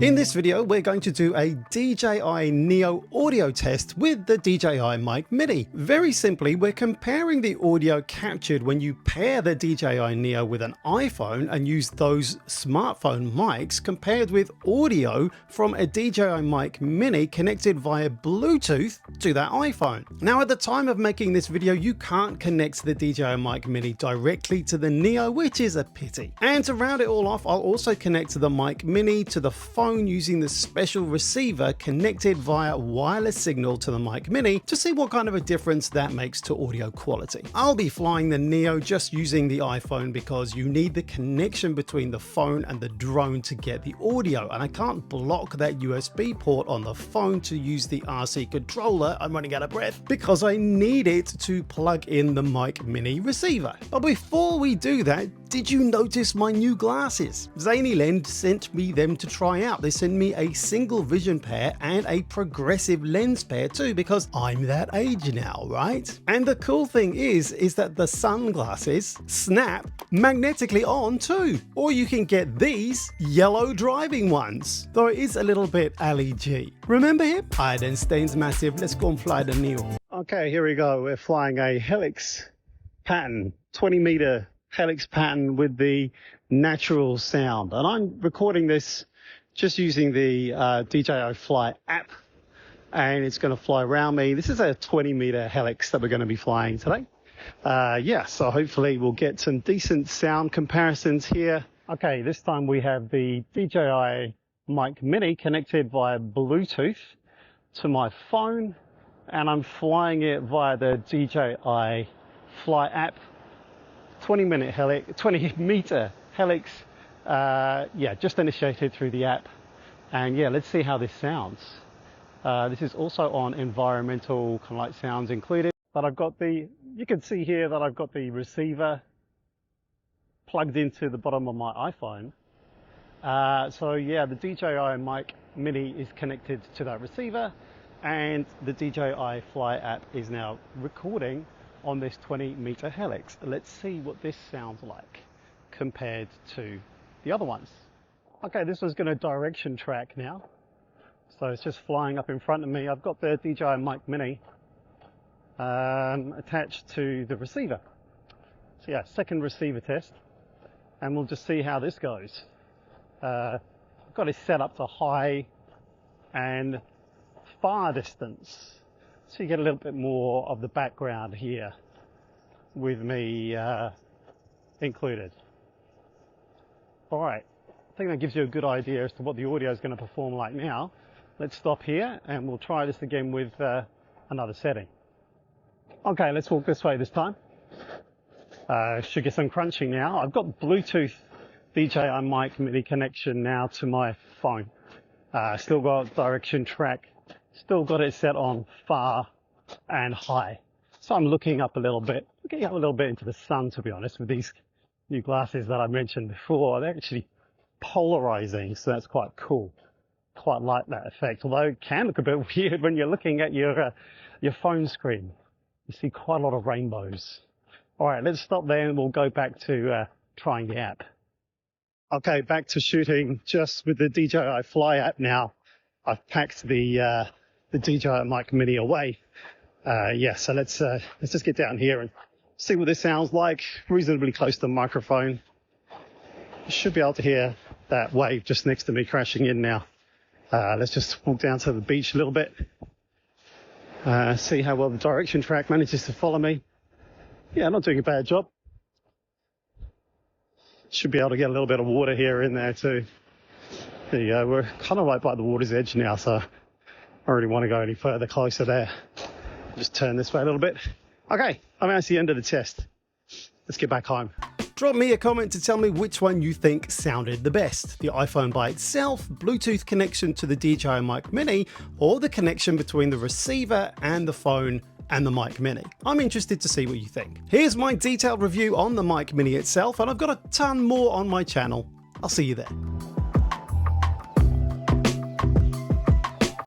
In this video, we're going to do a DJI Neo audio test with the DJI Mic Mini. Very simply, we're comparing the audio captured when you pair the DJI Neo with an iPhone and use those smartphone mics compared with audio from a DJI Mic Mini connected via Bluetooth to that iPhone. Now, at the time of making this video, you can't connect the DJI Mic Mini directly to the Neo, which is a pity. And to round it all off, I'll also connect the Mic Mini to the phone using the special receiver connected via wireless signal to the Mic Mini to see what kind of a difference that makes to audio quality. I'll be flying the Neo just using the iPhone because you need the connection between the phone and the drone to get the audio, and I can't block that USB port on the phone to use the RC controller. I'm running out of breath because I need it to plug in the Mic Mini receiver. But before we do that, did you notice my new glasses? Zanilend sent me them to try out. They sent me a single vision pair and a progressive lens pair too, because I'm that age now, right? And the cool thing is that the sunglasses snap magnetically on too. Or you can get these yellow driving ones, though it is a little bit Ali G. Remember him? Alright then, Stain's massive. Let's go and fly the Neo. Okay, here we go. We're flying a helix pattern, 20-meter helix pattern with the natural sound, and I'm recording this just using the DJI Fly app, and it's going to fly around me. This is a 20-meter helix that we're going to be flying today. So hopefully we'll get some decent sound comparisons here. Okay, this time we have the DJI Mic Mini connected via Bluetooth to my phone, and I'm flying it via the DJI Fly app. 20-meter helix, just initiated through the app, and let's see how this sounds. This is also on environmental kind of like sounds included, but I've got you can see here that I've got the receiver plugged into the bottom of my iPhone. The DJI Mic Mini is connected to that receiver, and the DJI Fly app is now recording on this 20-meter helix. Let's see what this sounds like compared to the other ones. Okay, this is going to direction track now. So it's just flying up in front of me. I've got the DJI Mic Mini attached to the receiver. So second receiver test, and we'll just see how this goes. I've got it set up to high and far distance, so you get a little bit more of the background here with me included. All right, I think that gives you a good idea as to what the audio is going to perform like now. Let's stop here and we'll try this again with another setting. Okay, let's walk this way this time. Should get some crunching now. I've got Bluetooth DJI Mic Mini connection now to my phone. Still got direction track. Still got it set on far and high. So I'm looking up a little bit into the sun, to be honest, with these new glasses that I mentioned before. They're actually polarizing, so that's quite cool. Quite like that effect, although it can look a bit weird when you're looking at your phone screen. You see quite a lot of rainbows. All right, let's stop there and we'll go back to trying the app. Okay, back to shooting just with the DJI Fly app now. I've packed the DJI Mic Mini away. So let's just get down here and see what this sounds like. Reasonably close to the microphone. You should be able to hear that wave just next to me crashing in now. Let's just walk down to the beach a little bit. See how well the direction track manages to follow me. Yeah, not doing a bad job. Should be able to get a little bit of water here in there too. There you go. We're kind of like by the water's edge now, so I don't really want to go any further closer there. Just turn this way a little bit. Okay, that's the end of the test. Let's get back home. Drop me a comment to tell me which one you think sounded the best. The iPhone by itself, Bluetooth connection to the DJI Mic Mini, or the connection between the receiver and the phone and the Mic Mini. I'm interested to see what you think. Here's my detailed review on the Mic Mini itself, and I've got a ton more on my channel. I'll see you there.